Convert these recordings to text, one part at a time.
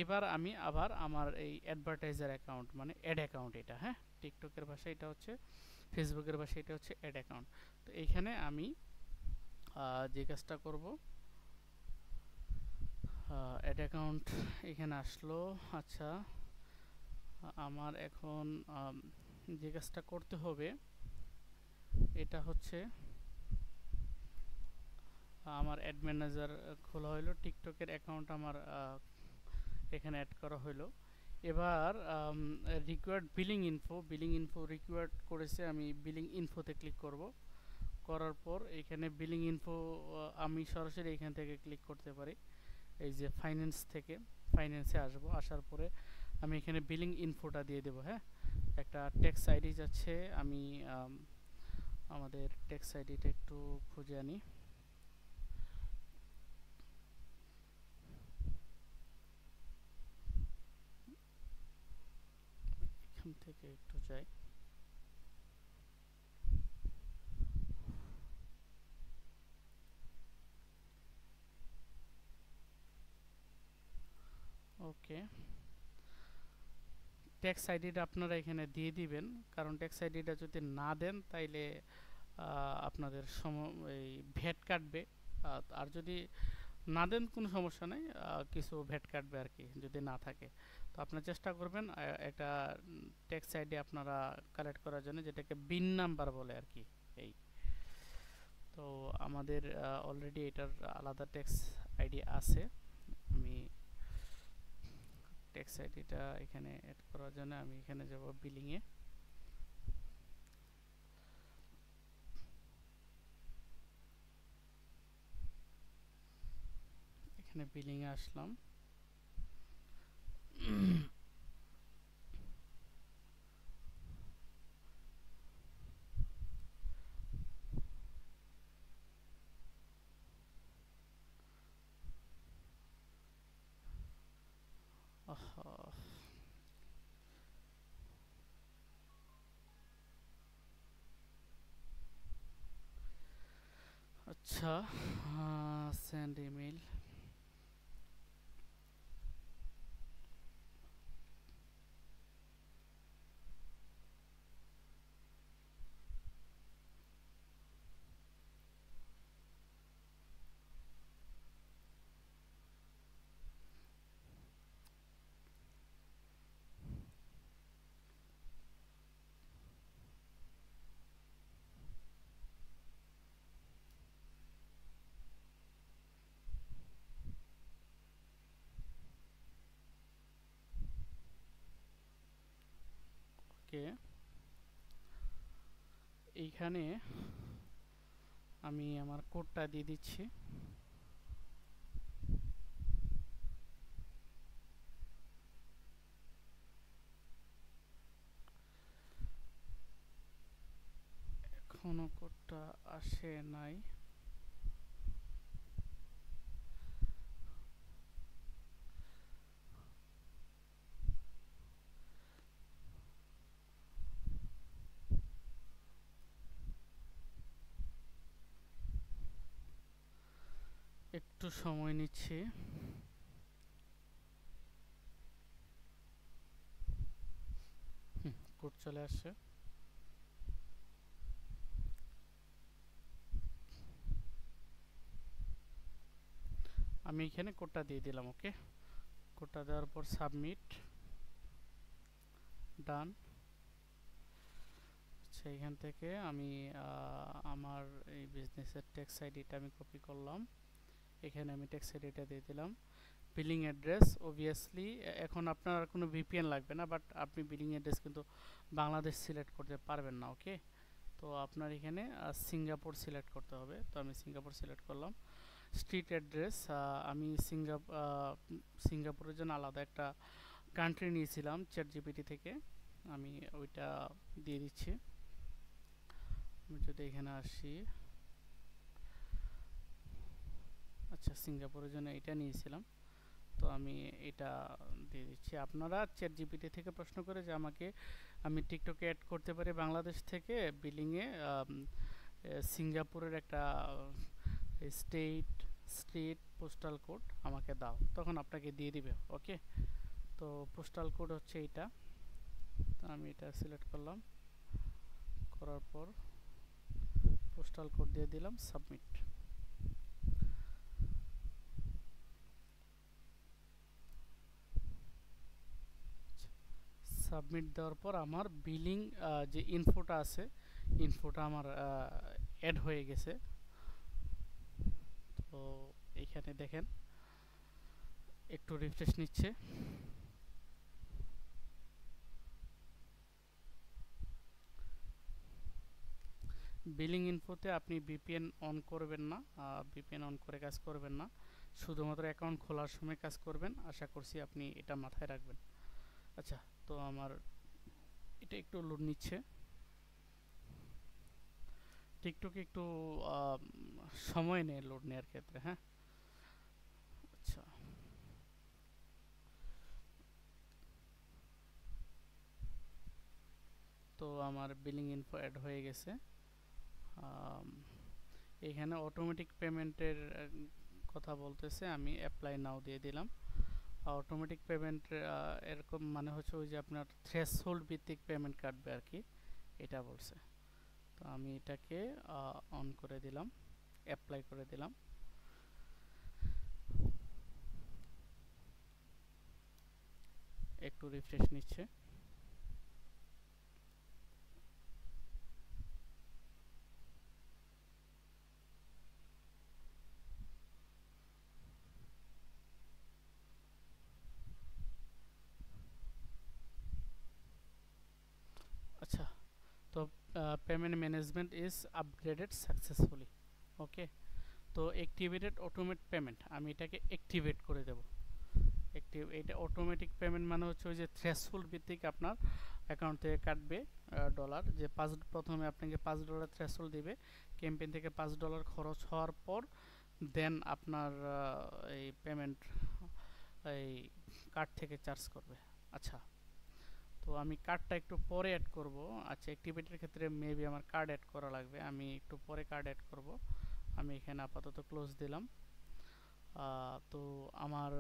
এবার আমি আবার আমার এই অ্যাডভার্টাইজার অ্যাকাউন্ট মানে অ্যাড অ্যাকাউন্ট, এটা হ্যাঁ, টিকটকের ভাষায় এটা হচ্ছে, ফেসবুকের ভাষায় এটা হচ্ছে অ্যাড অ্যাকাউন্ট। তো এইখানে আমি যে কাজটা করব, অ্যাড অ্যাকাউন্ট এখানে আসলো। আচ্ছা, আমার এখন যে কাজটা করতে হবে এটা হচ্ছে, আমার অ্যাড ম্যানেজার খোলা হইলো, টিকটকের অ্যাকাউন্ট আমার এখানে অ্যাড করা হইলো। এবার রিকোয়ার্ড বিলিং ইনফো রিকোয়ার্ড করেছে, আমি বিলিং ইনফোতে ক্লিক করব। করার পর এখানে বিলিং ইনফো আমি সরাসরি এখান থেকে ক্লিক করতে পারি, এই যে ফাইন্যান্স থেকে ফাইন্যান্সে আসবো। আসার পরে আমি এখানে বিলিং ইনফোটা দিয়ে দেবো। হ্যাঁ, একটা ট্যাক্স আইডি যাচ্ছে, আমি আমাদের ট্যাক্স আইডিটা একটু খুঁজে আনি। এখান থেকে একটু যাই। ওকে, ট্যাক্স আইডিটা আপনারা এখানে দিয়ে দিবেন, কারণ ট্যাক্স আইডিটা যদি না দেন তাইলে আপনাদের এই ভ্যাট কাটবে। আর যদি না দেন কোনো সমস্যা নেই, কিছু ভ্যাট কাটবে আর কি যদি না থাকে। তো আপনারা চেষ্টা করবেন একটা ট্যাক্স আইডি আপনারা কালেক্ট করার জন্য, যেটাকে বিন নাম্বার বলে আর কি। এই তো আমাদের অলরেডি এটার আলাদা ট্যাক্স আইডি আছে। আমি ট্যাক্স আইডিটা এখানে অ্যাড করার জন্য আমি এখানে যাব বিলিংয়ে। এখানে বিলিংয়ে আসলাম। আচ্ছা, সেন্ড ইমেল। ওকে, এইখানে আমি আমার কোডটা দিয়ে দিচ্ছি। এখনো কোডটা আসে নাই। একটু সময় নিচ্ছি। কোড চলে আসছে। আমি এখানে কোডটা দিয়ে দিলাম। ওকে, কোডটা দেওয়ার পর সাবমিট, ডান। আচ্ছা, এখান থেকে আমি আমার এই বিজনেসের ট্যাক্স আইডিটা আমি কপি করলাম, এখানে আমি ট্যাক্স আইডিটা দিয়ে দিলাম। বিলিং অ্যাড্রেস অবভিয়াসলি এখন আপনার আর কোনো ভিপিএন লাগবে না, বাট আপনি বিলিং অ্যাড্রেস কিন্তু বাংলাদেশ সিলেক্ট করতে পারবেন না। ওকে, তো আপনার এখানে সিঙ্গাপুর সিলেক্ট করতে হবে, তো আমি সিঙ্গাপুর সিলেক্ট করলাম। স্ট্রিট অ্যাড্রেস আমি সিঙ্গাপুরের জন্য আলাদা একটা কান্ট্রি নিয়েছিলাম চ্যাট জিপিটি থেকে, আমি ওইটা দিয়ে দিচ্ছি। আমি যদি এখানে আসি, আচ্ছা সিঙ্গাপুরের জন্য এটা নিয়েছিলাম, তো আমি এটা দিয়ে দিচ্ছি। আপনারা চ্যাট জিপিটি থেকে প্রশ্ন করে যে আমাকে আমি টিকটকে অ্যাড করতে পারি বাংলাদেশ থেকে, বিলিংয়ে সিঙ্গাপুরের একটা স্টেট, স্ট্রিট, পোস্টাল কোড আমাকে দাও, তখন আপনাকে দিয়ে দিবে। ওকে, তো পোস্টাল কোড হচ্ছে এইটা, তো আমি এটা সিলেক্ট করলাম, করার পর পোস্টাল কোড দিয়ে দিলাম, সাবমিট। সাবমিট দেওয়ার পর আমার বিলিং যে ইনফোটা আছে, ইনফোটা আমার অ্যাড হয়ে গেছে। তো এইখানে দেখেন একটু রিফ্রেশ নিচ্ছে। বিলিং ইনফোতে আপনি ভিপিএন অন করবেন না, ভিপিএন অন করে কাজ করবেন না, শুধুমাত্র অ্যাকাউন্ট খোলার সময় কাজ করবেন। আশা করছি আপনি এটা মাথায় রাখবেন। আচ্ছা, তো আমার এটা একটু লোড নিচ্ছে। টিকটকে একটু সময় নেয় লোড নেওয়ার ক্ষেত্রে। হ্যাঁ, আচ্ছা, তো আমার বিলিং ইনফো অ্যাড হয়ে গেছে। এখানে অটোমেটিক পেমেন্টের কথা বলতেছে, আমি অ্যাপ্লাই নাও দিয়ে দিলাম। অটোমেটিক পেমেন্ট এরকম মানে হচ্ছে ওই যে আপনার থ্রেশহোল্ড ভিত্তিক পেমেন্ট কাটবে আর কি, এটা বলছে। তো আমি এটাকে অন করে দিলাম, অ্যাপ্লাই করে দিলাম। একটু রিফ্রেশ নিচ্ছে। আচ্ছা, তো payment management is upgraded successfully. Okay, তো অ্যাক্টিভেটেড অটোমেট পেমেন্ট, আমি এটাকে অ্যাক্টিভেট করে দেব। এটা অটোমেটিক পেমেন্ট মানে হচ্ছে ওই যে থ্রেশহোল্ড ভিত্তিক আপনার অ্যাকাউন্ট থেকে কাটবে ডলার, যে প্রথমে আপনাকে $5 থ্রেশহোল্ড দিবে, ক্যাম্পেইন থেকে $5 খরচ হওয়ার পর দেন আপনার এই পেমেন্ট এই কার্ড থেকে চার্জ করবে। আচ্ছা, তো আমি কার্ডটা একটু পরে অ্যাড করব। আচ্ছা, অ্যাক্টিভিটির ক্ষেত্রে মেবি আমার কার্ড অ্যাড করা লাগবে, আমি একটু পরে কার্ড অ্যাড করব। আমি এখানে আপাতত ক্লোজ দিলাম। তো আমার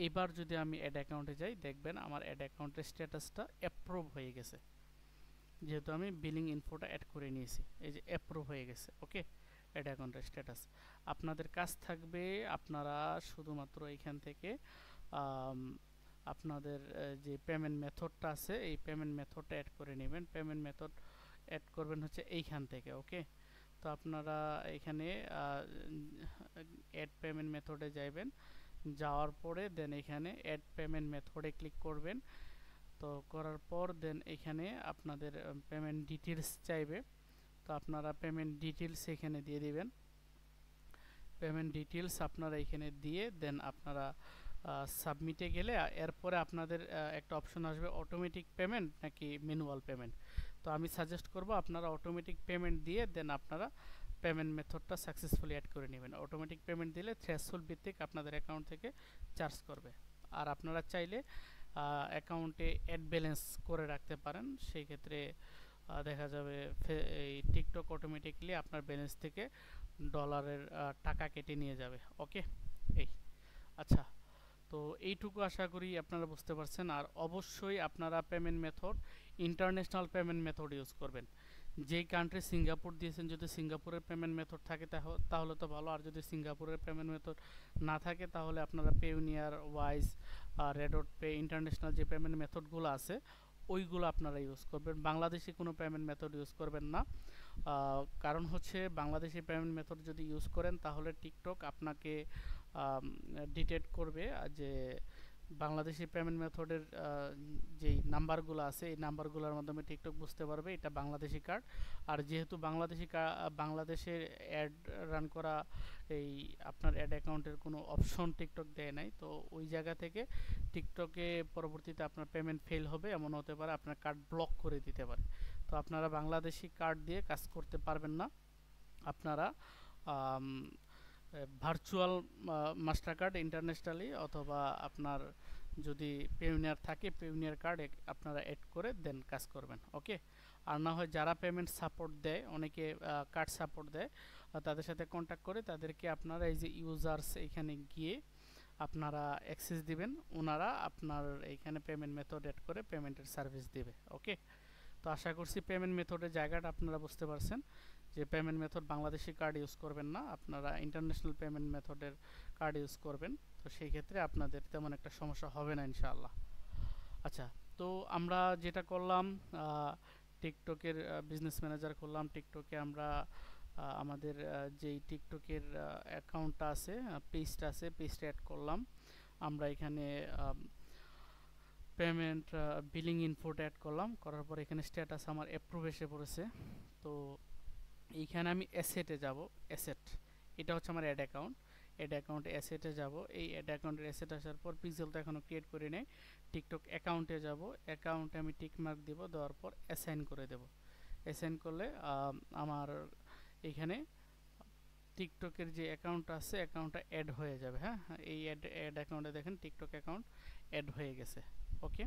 এবার যদি আমি অ্যাড অ্যাকাউন্টে যাই, দেখবেন আমার অ্যাড অ্যাকাউন্টের স্ট্যাটাসটা অ্যাপ্রুভ হয়ে গেছে, যেহেতু আমি বিলিং ইনফোটা অ্যাড করে নিয়েছি। এই যে অ্যাপ্রুভ হয়ে গেছে। ওকে, অ্যাড অ্যাকাউন্টের স্ট্যাটাস। আপনাদের কাজ থাকবে, আপনারা শুধুমাত্র এখান থেকে আপনাদের যে পেমেন্ট মেথডটা আছে, এই পেমেন্ট মেথডটা অ্যাড করে নেবেন। পেমেন্ট মেথড অ্যাড করবেন হচ্ছে এইখান থেকে। ওকে, তো আপনারা এখানে অ্যাড পেমেন্ট মেথডে যাইবেন, যাওয়ার পরে দেন এখানে অ্যাড পেমেন্ট মেথডে ক্লিক করবেন। তো করার পর দেন এখানে আপনাদের পেমেন্ট ডিটেলস চাইবে, তো আপনারা পেমেন্ট ডিটেলস এখানে দিয়ে দিবেন। পেমেন্ট ডিটেলস আপনারা এখানে দিয়ে দেন আপনারা সাবমিটে গেলে এরপরে আপনাদের একটা অপশন আসবে অটোমেটিক পেমেন্ট নাকি ম্যানুয়াল পেমেন্ট। তো আমি সাজেস্ট করব আপনারা অটোমেটিক পেমেন্ট দিয়ে দেন আপনারা পেমেন্ট মেথডটা সাকসেসফুলি অ্যাড করে নেবেন। অটোমেটিক পেমেন্ট দিলে থ্রেশহোল্ড ভিত্তিক আপনাদের অ্যাকাউন্ট থেকে চার্জ করবে। আর আপনারা চাইলে অ্যাকাউন্টে অ্যাড ব্যালেন্স করে রাখতে পারেন, সেই ক্ষেত্রে দেখা যাবে এই টিকটক অটোমেটিকলি আপনার ব্যালেন্স থেকে ডলারের টাকা কেটে নিয়ে যাবে। ওকে, এই আচ্ছা, তো এইটুকু আশা করি আপনারা বুঝতে পারছেন। আর অবশ্যই আপনারা payment method international payment method use করবেন। যেই কান্ট্রি সিঙ্গাপুর দিয়েছেন, যদি সিঙ্গাপুরের পেমেন্ট মেথড থাকে তাহলে তো ভালো, আর যদি সিঙ্গাপুরের পেমেন্ট মেথড না থাকে তাহলে আপনারা পেউনিয়ার, ওয়াইজ, রেডট পে, ইন্টারন্যাশনাল যে পেমেন্ট মেথডগুলো আছে ওইগুলো আপনারা ইউজ করবেন। বাংলাদেশি কোনো পেমেন্ট মেথড ইউজ করবেন না। কারণ হচ্ছে বাংলাদেশি পেমেন্ট মেথড যদি ইউজ করেন তাহলে টিকটক আপনাকে ডিটেক্ট করবে যে বাংলাদেশি পেমেন্ট মেথডের যেই নাম্বারগুলো আছে, এই নাম্বারগুলোর মাধ্যমে টিকটক বুঝতে পারবে এটা বাংলাদেশি কার্ড। আর যেহেতু বাংলাদেশের অ্যাড রান করা এই আপনার অ্যাড অ্যাকাউন্টের কোনো অপশন টিকটক দেয় নাই, তো ওই জায়গা থেকে টিকটকে পরবর্তীতে আপনার পেমেন্ট ফেল হবে, এমন হতে পারে আপনার কার্ড ব্লক করে দিতে পারে। তো আপনারা বাংলাদেশি কার্ড দিয়ে কাজ করতে পারবেন না। আপনারা ভার্চুয়াল মাস্টার কার্ড ইন্টারন্যাশনালি অথবা আপনার যদি পেউনিয়ার থাকে পেউনিয়ার কার্ড আপনারা অ্যাড করে দেন কাজ করবেন। ওকে, আর না হয় যারা পেমেন্ট সাপোর্ট দেয়, অনেকে কার্ড সাপোর্ট দেয়, তাদের সাথে কন্ট্যাক্ট করে তাদেরকে আপনারা এই যে ইউজার্স এখানে গিয়ে আপনারা অ্যাক্সেস দিবেন, ওনারা আপনার এইখানে পেমেন্ট মেথড অ্যাড করে পেমেন্টের সার্ভিস দিবে। ওকে, তো আশা করছি পেমেন্ট মেথডের জায়গাটা আপনারা বুঝতে পারছেন যে payment method Bangladeshi card use করবেন না, আপনারা ইন্টারন্যাশনাল পেমেন্ট মেথডের কার্ড ইউজ করবেন। তো সেই ক্ষেত্রে আপনাদের তেমন একটা সমস্যা হবে না ইনশাআল্লাহ। আচ্ছা, তো আমরা যেটা করলাম, টিকটকের বিজনেস ম্যানেজার করলাম, টিকটকে আমরা আমাদের যেই টিকটকের অ্যাকাউন্টটা আছে, পেজটা আছে, পেজটা অ্যাড করলাম। আমরা এখানে পেমেন্ট বিলিং ইনফোটা অ্যাড করলাম, করার পর এখানে স্ট্যাটাস আমার অ্যাপ্রুভ এসে পড়েছে। তো এইখানে আমি অ্যাসেটে যাব, অ্যাসেট এটা হচ্ছে আমার অ্যাড অ্যাকাউন্ট, অ্যাড অ্যাকাউন্ট অ্যাসেটে যাব। এই অ্যাড অ্যাকাউন্টের অ্যাসেট আসার পর পিক্সেল তো এখনও ক্রিয়েট করি নাই, টিকটক অ্যাকাউন্টে যাব, অ্যাকাউন্টে আমি টিক মার্ক দেব, দেওয়ার পর অ্যাসাইন করে দেব। অ্যাসাইন করলে আমার এখানে টিকটকের যে অ্যাকাউন্ট আছে অ্যাকাউন্টটা অ্যাড হয়ে যাবে। হ্যাঁ, এই অ্যাড অ্যাকাউন্টে দেখেন টিকটক অ্যাকাউন্ট অ্যাড হয়ে গেছে। ওকে,